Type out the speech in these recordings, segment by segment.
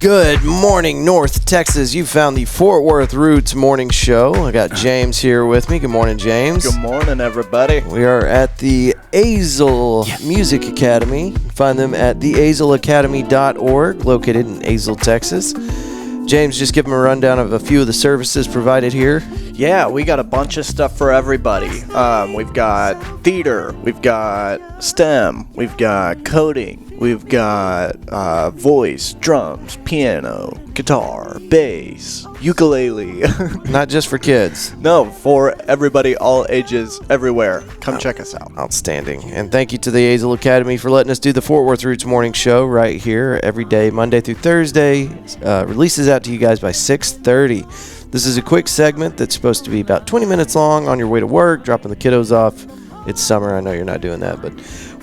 Good morning, North Texas. You found the Fort Worth Roots Morning Show. I got James here with me. Good morning, James. Good morning, everybody. We are at the Azle Music Academy. Find them at theazleacademy.org, located in Azle, Texas. James, just give them a rundown of a few of the services provided here. Yeah, we got a bunch of stuff for everybody. We've got theater, we've got STEM, we've got coding, we've got voice, drums, piano, guitar, bass, ukulele. Not just for kids. No, for everybody, all ages, everywhere. Come check us out. Outstanding. And thank you to the Azle Academy for letting us do the Fort Worth Roots Morning Show right here every day, Monday through Thursday. Releases out to you guys by 6:30. This is a quick segment that's supposed to be about 20 minutes long on your way to work, dropping the kiddos off. It's summer. I know you're not doing that, but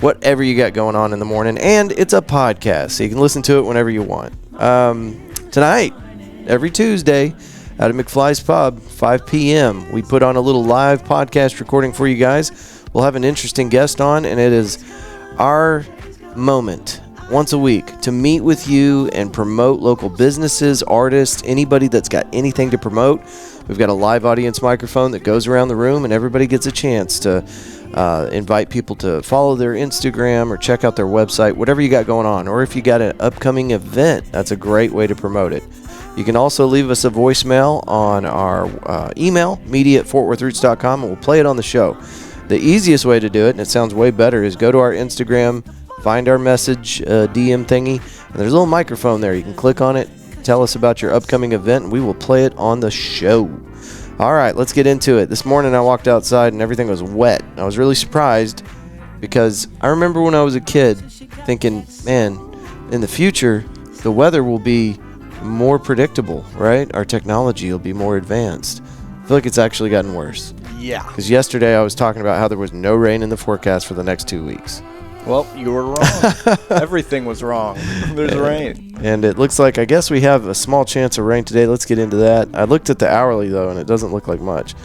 whatever you got going on in the morning. And it's a podcast, so you can listen to it whenever you want. Tonight, every Tuesday, out of McFly's Pub, 5 p.m., we put on a little live podcast recording for you guys. We'll have an interesting guest on, and it is our moment once a week to meet with you and promote local businesses, artists, anybody that's got anything to promote. We've got a live audience microphone that goes around the room, and everybody gets a chance to invite people to follow their Instagram or check out their website, whatever you got going on. Or if you got an upcoming event, that's a great way to promote it. You can also leave us a voicemail on our email, media@fortworthroots.com, and we'll play it on the show. The easiest way to do it, and it sounds way better, is go to our Instagram, find our message DM thingy, and there's a little microphone there. You can click on it, tell us about your upcoming event, and we will play it on the show. All right, let's get into it. This morning I walked outside and everything was wet. I was really surprised because I remember when I was a kid thinking, man, in the future, the weather will be more predictable, right? Our technology will be more advanced. I feel like it's actually gotten worse. Yeah. Because yesterday I was talking about how there was no rain in the forecast for the next 2 weeks. Well, you were wrong. Everything was wrong. There's rain. And it looks like, I guess we have a small chance of rain today. Let's get into that. I looked at the hourly, though, and it doesn't look like much.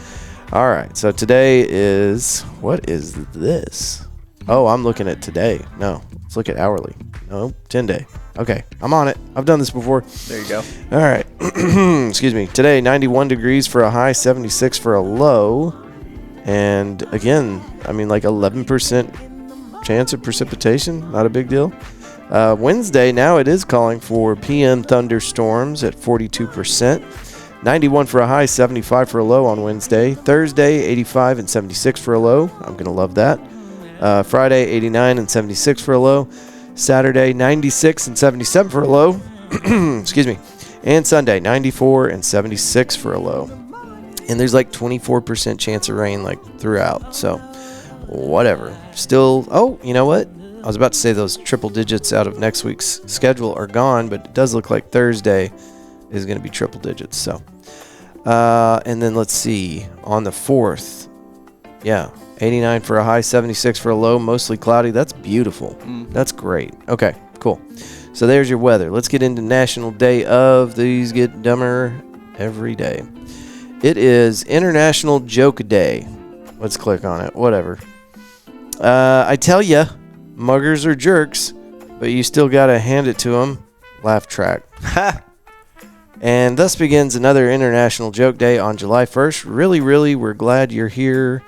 All right, so today is, what is this? Oh, I'm looking at today. No, let's look at hourly. No, 10-day. Okay, I'm on it. I've done this before. There you go. All right. Excuse me. Today, 91 degrees for a high, 76 for a low. And again, I mean, like 11% chance of precipitation, not a big deal. Wednesday, now it is calling for PM thunderstorms at 42%. 91 for a high, 75 for a low on Wednesday. Thursday, 85 and 76 for a low. I'm going to love that. Friday, 89 and 76 for a low. Saturday, 96 and 77 for a low. Excuse me. And Sunday, 94 and 76 for a low. And there's like 24% chance of rain like throughout. So whatever. Still, oh, you know what? I was about to say those triple digits out of next week's schedule are gone, but it does look like Thursday is going to be triple digits. So, and then let's see, on the 4th, yeah, 89 for a high, 76 for a low, mostly cloudy. That's beautiful. That's great. Okay, cool. So there's your weather. Let's get into National Day of. These get dumber every day. It is International Joke Day. Let's click on it. Whatever. I tell ya, muggers are jerks, but you still gotta hand it to them. Laugh track. And thus begins another International Joke Day on July 1st. Really, we're glad you're here.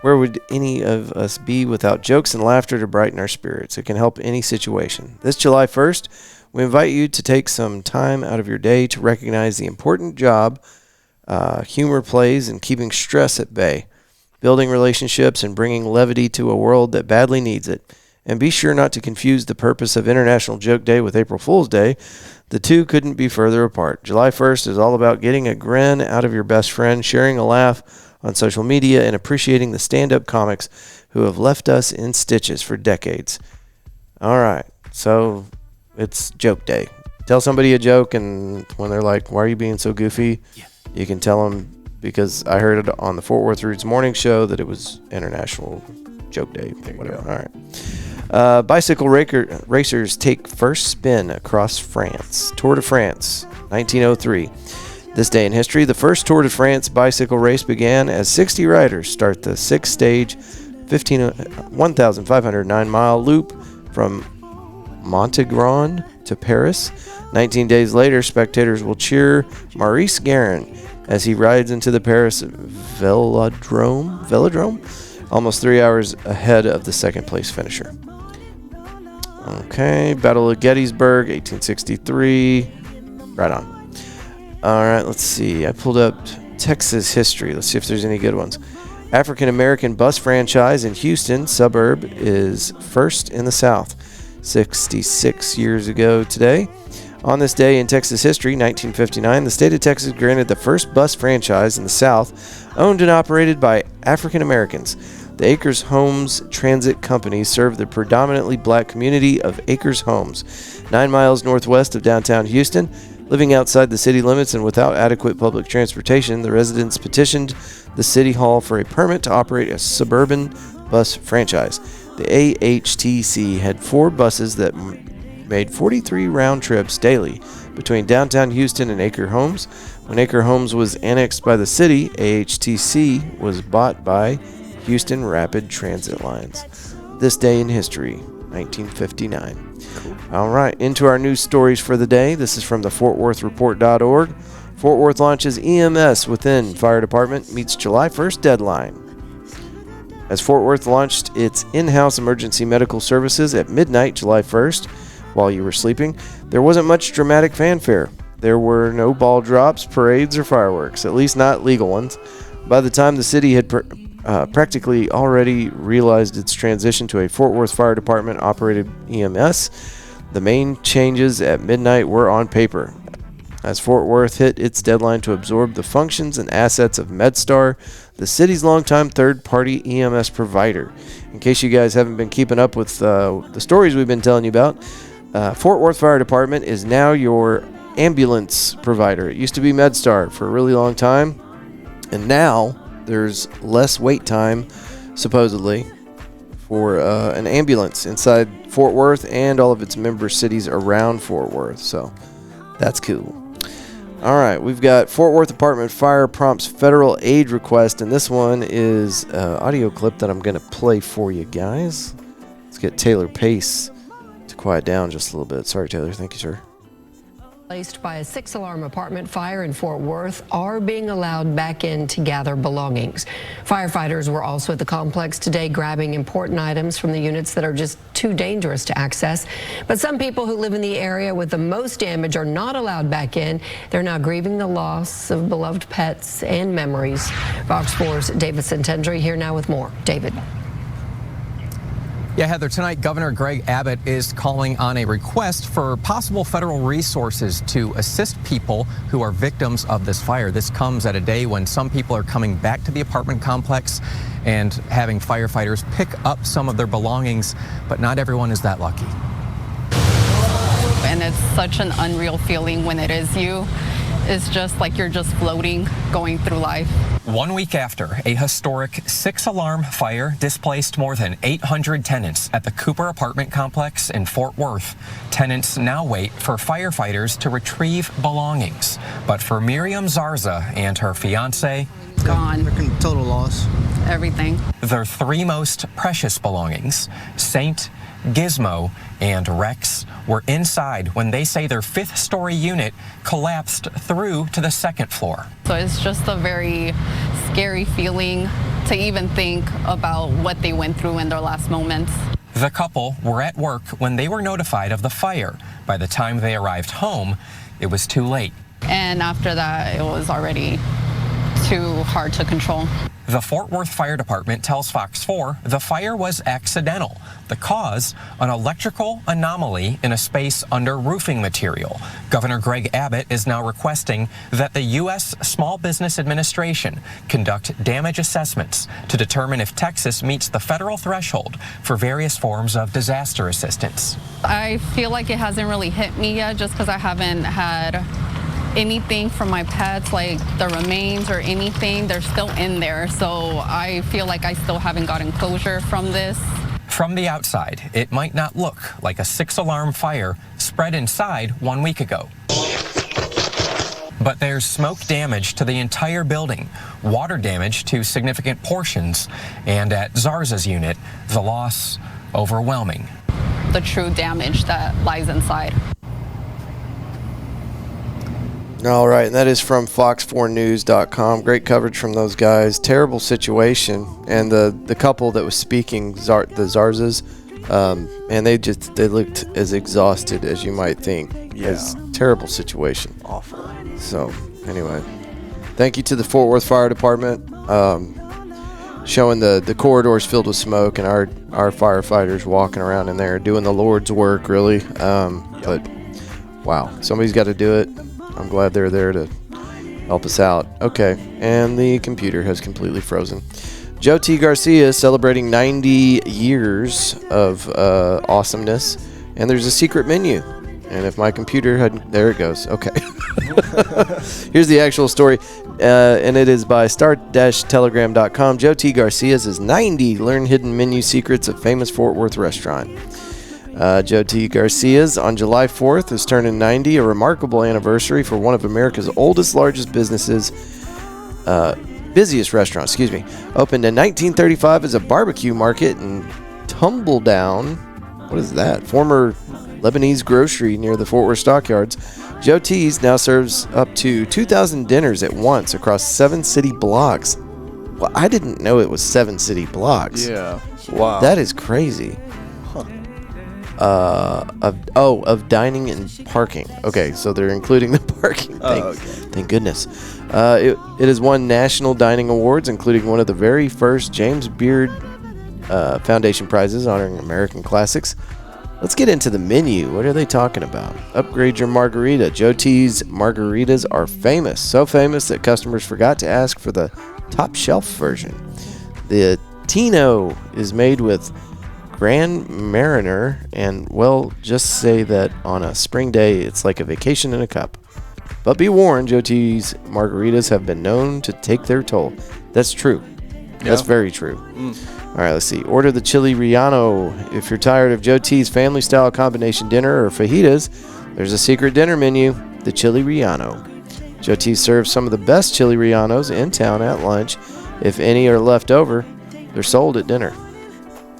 Where would any of us be without jokes and laughter to brighten our spirits? It can help any situation. This July 1st, we invite you to take some time out of your day to recognize the important job humor plays in keeping stress at bay, building relationships, and bringing levity to a world that badly needs it. And be sure not to confuse the purpose of International Joke Day with April Fool's Day. The two couldn't be further apart. July 1st is all about getting a grin out of your best friend, sharing a laugh on social media, and appreciating the stand-up comics who have left us in stitches for decades. All right, so it's Joke Day. Tell somebody a joke, and when they're like, why are you being so goofy? You can tell them, because I heard it on the Fort Worth Roots Morning Show that it was International Joke Day. Whatever. All right. Bicycle racers take first spin across France. Tour de France, 1903. This day in history, the first Tour de France bicycle race began as 60 riders start the six-stage 1,509-mile loop from Montegron to Paris. 19 days later, spectators will cheer Maurice Guerin as he rides into the Paris velodrome, almost 3 hours ahead of the second-place finisher. Okay, Battle of Gettysburg, 1863. Right on. All right, let's see. I pulled up Texas history. Let's see if there's any good ones. African-American bus franchise in Houston suburb is first in the South. 66 years ago today. On this day in Texas history, 1959, the state of Texas granted the first bus franchise in the South owned and operated by African Americans. The Acres Homes Transit Company served the predominantly black community of Acres Homes, 9 miles northwest of downtown Houston. Living outside the city limits and without adequate public transportation, the residents petitioned the city hall for a permit to operate a suburban bus franchise. The AHTC had 4 buses that made 43 round trips daily between downtown Houston and Acre Homes. When Acre Homes was annexed by the city, AHTC was bought by Houston Rapid Transit Lines. This day in history, 1959. Cool. All right, into our news stories for the day. This is from the FortWorthReport.org. Fort Worth launches EMS within fire department meets July 1st deadline. As Fort Worth launched its in-house emergency medical services at midnight, July 1st, while you were sleeping, there wasn't much dramatic fanfare. There were no ball drops, parades, or fireworks, at least not legal ones. By the time the city had practically already realized its transition to a Fort Worth Fire Department operated EMS, the main changes at midnight were on paper. As Fort Worth hit its deadline to absorb the functions and assets of MedStar, the city's longtime third-party EMS provider. In case you guys haven't been keeping up with the stories we've been telling you about, Fort Worth Fire Department is now your ambulance provider. It used to be MedStar for a really long time, and now there's less wait time, supposedly, for an ambulance inside Fort Worth and all of its member cities around Fort Worth. So that's cool. All right, we've got Fort Worth Department Fire prompts federal aid request, and this one is an audio clip that I'm going to play for you guys. Let's get Taylor Pace to quiet down just a little bit. Sorry, Taylor. Thank you, sir. Placed by a 6-alarm apartment fire in Fort Worth are being allowed back in to gather belongings. Firefighters were also at the complex today grabbing important items from the units that are just too dangerous to access. But some people who live in the area with the most damage are not allowed back in. They're now grieving the loss of beloved pets and memories. Fox 4's David Santendry here now with more. David. Yeah, Heather, tonight Governor Greg Abbott is calling on a request for possible federal resources to assist people who are victims of this fire. This comes at a day when some people are coming back to the apartment complex and having firefighters pick up some of their belongings, but not everyone is that lucky. And it's such an unreal feeling when it is you. It's just like you're just floating, going through life. 1 week after a historic 6-alarm fire displaced more than 800 tenants at the Cooper apartment complex in Fort Worth, tenants now wait for firefighters to retrieve belongings. But for Miriam Zarza and her fiance, Gone. Total loss. Everything. their 3 most precious belongings, Saint, Gizmo, and Rex, were inside when they say their 5th-story unit collapsed through to the 2nd floor. So it's just a very scary feeling to even think about what they went through in their last moments. The couple were at work when they were notified of the fire. By the time they arrived home, it was too late. And after that, it was already too hard to control. The Fort Worth Fire Department tells Fox 4 the fire was accidental. The cause, an electrical anomaly in a space under roofing material. Governor Greg Abbott is now requesting that the U.S. Small Business Administration conduct damage assessments to determine if Texas meets the federal threshold for various forms of disaster assistance. I feel like it hasn't really hit me yet just because I haven't had anything from my pets, like the remains or anything. They're still in there, so I feel like I still haven't gotten closure from this. From the outside, it might not look like a 6-alarm fire spread inside 1 week ago. But there's smoke damage to the entire building, water damage to significant portions, and at Zarza's unit, the loss overwhelming. The true damage that lies inside. All right, and that is from fox4news.com. Great coverage from those guys. Terrible situation, and the couple that was speaking, the Zarzas, and they looked as exhausted as you might think. Yeah. It's terrible situation. Awful. So anyway, thank you to the Fort Worth Fire Department, showing the corridors filled with smoke and our firefighters walking around in there doing the Lord's work, really. But wow, somebody's got to do it. I'm glad they're there to help us out. Okay, and the computer has completely frozen. Joe T. Garcia is celebrating 90 years of awesomeness, and there's a secret menu. And if my computer had... There it goes. Okay. Here's the actual story, and it is by star-telegram.com. Joe T. Garcia's is 90 Learn Hidden Menu Secrets of Famous Fort Worth Restaurant. Joe T. Garcia's on July 4th is turning 90, a remarkable anniversary for one of America's oldest, largest businesses, busiest restaurant, opened in 1935 as a barbecue market in Tumbledown. What is that? Former Lebanese grocery near the Fort Worth Stockyards. Joe T's now serves up to 2,000 dinners at once across 7 city blocks. Well, I didn't know it was 7 city blocks. Yeah. Wow. That is crazy. Of dining and parking. Okay, so they're including the parking. Thank goodness. It has won national dining awards, including one of the very first James Beard Foundation prizes honoring American classics. Let's get into the menu. What are they talking about? Upgrade your margarita. Joe T's margaritas are famous. So famous that customers forgot to ask for the top shelf version. The Tino is made with Grand Mariner, and, well, just say that on a spring day, it's like a vacation in a cup. But be warned, Joe T's margaritas have been known to take their toll. That's true. Yeah. That's very true. All right, let's see. Order the chili relleno. If you're tired of Joe T's family-style combination dinner or fajitas, there's a secret dinner menu, the chili relleno. Joe T serves some of the best chili rellenos in town at lunch. If any are left over, they're sold at dinner.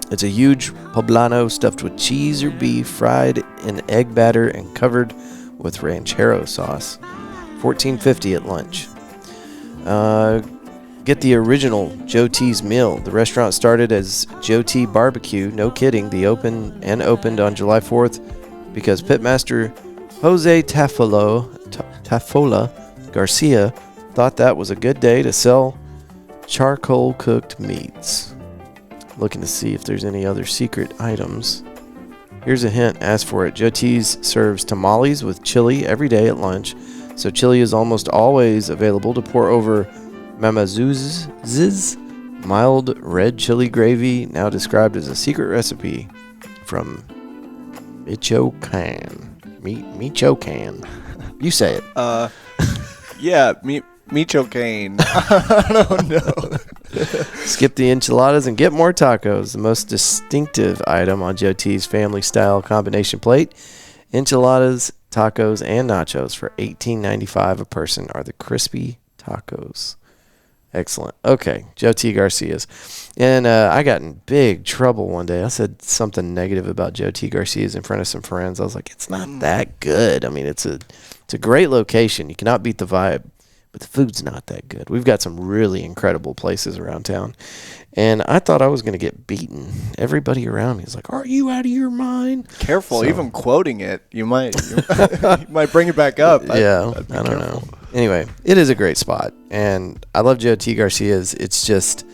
It's a huge poblano stuffed with cheese or beef, fried in egg batter, and covered with ranchero sauce. $14.50 at lunch. Get the original Joe T's meal. The restaurant started as Joe T Barbecue. No kidding. Opened on July 4th because pitmaster Jose Tafola Garcia thought that was a good day to sell charcoal cooked meats. Looking to see if there's any other secret items. Here's a hint. Ask for it. Joe T's serves tamales with chili every day at lunch, so chili is almost always available to pour over Mamazuz's mild red chili gravy, now described as a secret recipe from Michoacan. Michoacan. You say it. Yeah, Michoacan. I don't know. Skip the enchiladas and get more tacos. The most distinctive item on Joe T's family-style combination plate. Enchiladas, tacos, and nachos for $18.95 a person are the crispy tacos. Excellent. Okay, Joe T. Garcia's. And I got in big trouble one day. I said something negative about Joe T. Garcia's in front of some friends. I was like, it's not that good. I mean, it's a great location. You cannot beat the vibe, but the food's not that good. We've got some really incredible places around town. And I thought I was going to get beaten. Everybody around me is like, are you out of your mind? Careful, even quoting it, you might bring it back up. Yeah, I don't know. Anyway, it is a great spot. And I love Joe T. Garcia's. It's just,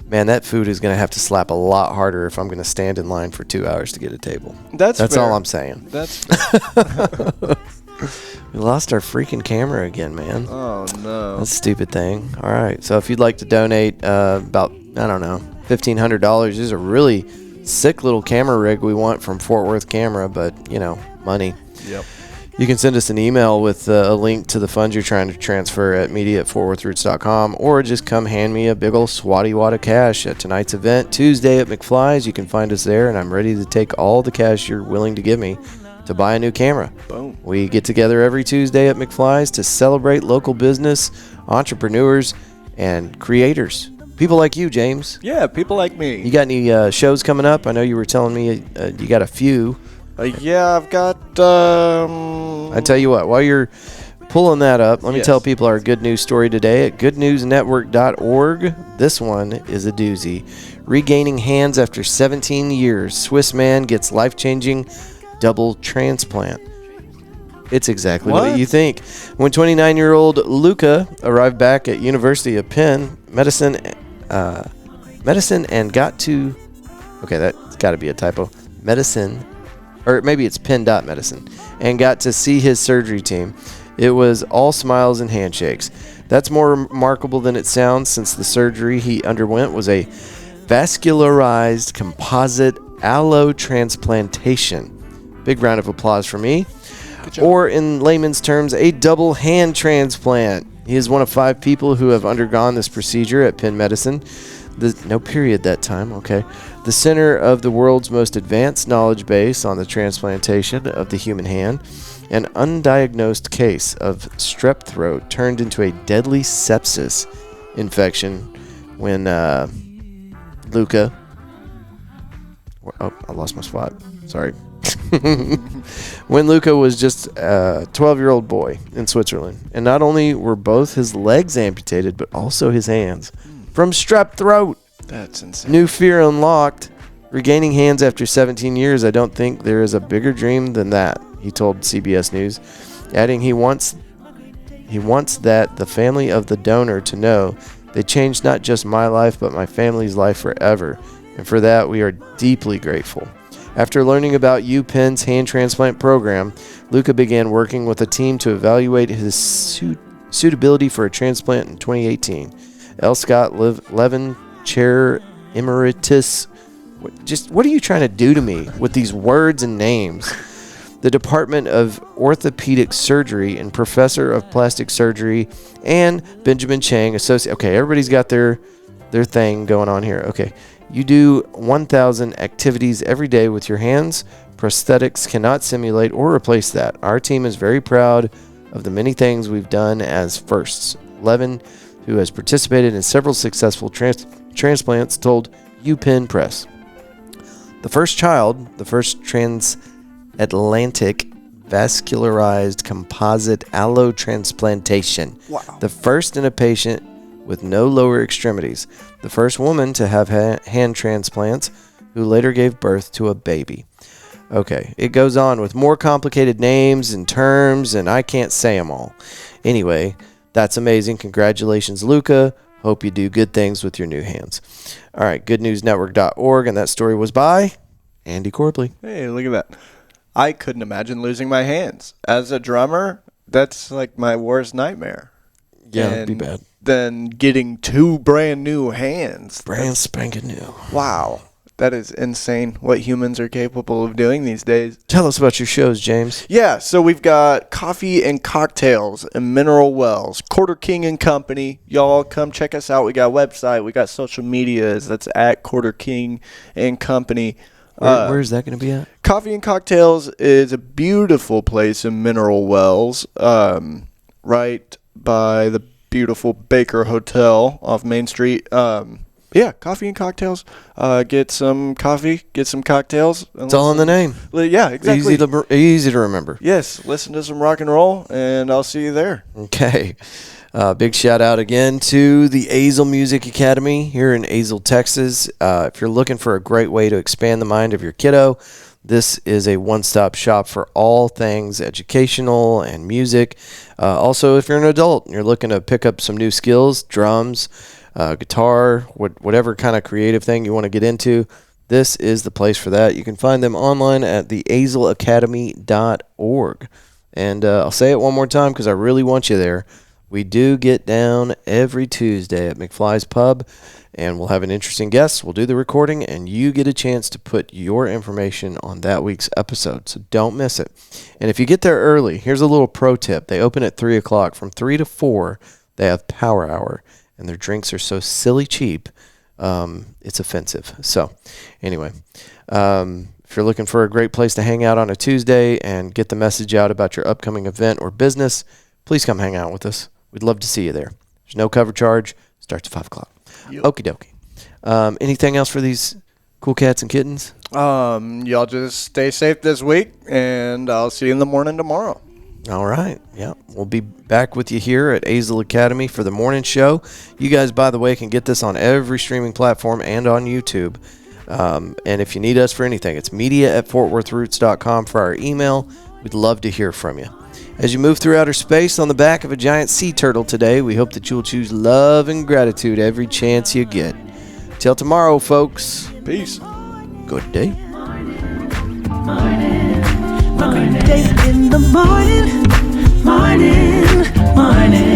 man, that food is going to have to slap a lot harder if I'm going to stand in line for 2 hours to get a table. That's all I'm saying. That's fair. We lost our freaking camera again, man. Oh, no. That's a stupid thing. All right. So if you'd like to donate about, I don't know, $1,500, this is a really sick little camera rig we want from Fort Worth Camera, but, money. Yep. You can send us an email with a link to the funds you're trying to transfer at media@fortworthroots.com, or just come hand me a big ol' swatty wad of cash at tonight's event, Tuesday at McFly's. You can find us there, and I'm ready to take all the cash you're willing to give me to buy a new camera. Boom. We get together every Tuesday at McFly's to celebrate local business, entrepreneurs, and creators. People like you, James. Yeah, people like me. You got any shows coming up? I know you were telling me you got a few. Yeah, I've got. I tell you what, while you're pulling that up, let me tell people our good news story today at goodnewsnetwork.org. This one is a doozy. Regaining hands after 17 years, Swiss man gets life-changing double transplant. It's exactly what you think. When 29-year-old Luca arrived back at University of Penn, medicine and got to... Okay, that's got to be a typo. Medicine... Or maybe it's Penn.Medicine, and got to see his surgery team. It was all smiles and handshakes. That's more remarkable than it sounds, since the surgery he underwent was a vascularized composite allotransplantation. Big round of applause for me. Or in layman's terms, a double hand transplant. He is one of 5 people who have undergone this procedure at Penn Medicine. No period that time, okay. The center of the world's most advanced knowledge base on the transplantation of the human hand. An undiagnosed case of strep throat turned into a deadly sepsis infection when Luca... Oh, I lost my spot. Sorry. When Luca was just a 12-year-old boy in Switzerland. And not only were both his legs amputated, but also his hands. From strep throat. That's insane. New fear unlocked. Regaining hands after 17 years. I don't think there is a bigger dream than that, he told CBS News, adding he wants that the family of the donor to know they changed not just my life, but my family's life forever. And for that, we are deeply grateful. After learning about UPenn's hand transplant program, Luca began working with a team to evaluate his suitability for a transplant in 2018. L. Scott Levin, Chair Emeritus. What are you trying to do to me with these words and names? The Department of Orthopedic Surgery and Professor of Plastic Surgery, and Benjamin Chang, Associate. Okay, everybody's got their thing going on here. Okay, you do 1,000 activities every day with your hands. Prosthetics cannot simulate or replace that. Our team is very proud of the many things we've done as firsts. Levin, who has participated in several successful transplants, told UPenn Press. The first child, the first transatlantic vascularized composite allotransplantation. Wow. The first in a patient with no lower extremities. The first woman to have hand transplants, who later gave birth to a baby. Okay, it goes on with more complicated names and terms, and I can't say them all. Anyway, that's amazing. Congratulations, Luca. Hope you do good things with your new hands. All right, goodnewsnetwork.org, and that story was by Andy Corpley. Hey, look at that. I couldn't imagine losing my hands. As a drummer, that's like my worst nightmare. Yeah, it'd be bad. Then getting 2 brand new hands. Brand spanking new. Wow. That is insane what humans are capable of doing these days. Tell us about your shows, James. Yeah, so we've got coffee and cocktails and mineral wells. Quarter King and Company. Y'all come check us out. We got a website. We got social medias. That's at Quarter King and Company. Where is that going to be at? Coffee and Cocktails is a beautiful place in Mineral Wells, right by the beautiful Baker Hotel off Main Street. Yeah, Coffee and Cocktails. Get some coffee, get some cocktails. It's all in the name. Yeah, exactly. Easy to remember. Yes, listen to some rock and roll, and I'll see you there. Okay. Big shout out again to the Azle Music Academy here in Azle, Texas. If you're looking for a great way to expand the mind of your kiddo, this is a one-stop shop for all things educational and music. Also, if you're an adult and you're looking to pick up some new skills, drums, guitar, whatever kind of creative thing you want to get into, this is the place for that. You can find them online at theazleacademy.org. And I'll say it one more time because I really want you there. We do get down every Tuesday at McFly's Pub, and we'll have an interesting guest. We'll do the recording, and you get a chance to put your information on that week's episode, so don't miss it. And if you get there early, here's a little pro tip. They open at 3 o'clock. From 3 to 4, they have Power Hour, and their drinks are so silly cheap, it's offensive. So anyway, if you're looking for a great place to hang out on a Tuesday and get the message out about your upcoming event or business, please come hang out with us. We'd love to see you there. There's no cover charge. Starts at 5 o'clock. Yep. Okie dokie. Anything else for these cool cats and kittens? Y'all just stay safe this week, and I'll see you in the morning tomorrow. All right. Yeah. We'll be back with you here at Azle Academy for the morning show. You guys, by the way, can get this on every streaming platform and on YouTube. And if you need us for anything, it's media@fortworthroots.com for our email. We'd love to hear from you. As you move through outer space on the back of a giant sea turtle today, we hope that you'll choose love and gratitude every chance you get. Till tomorrow, folks. Peace. Good day. Day in the morning, morning, morning.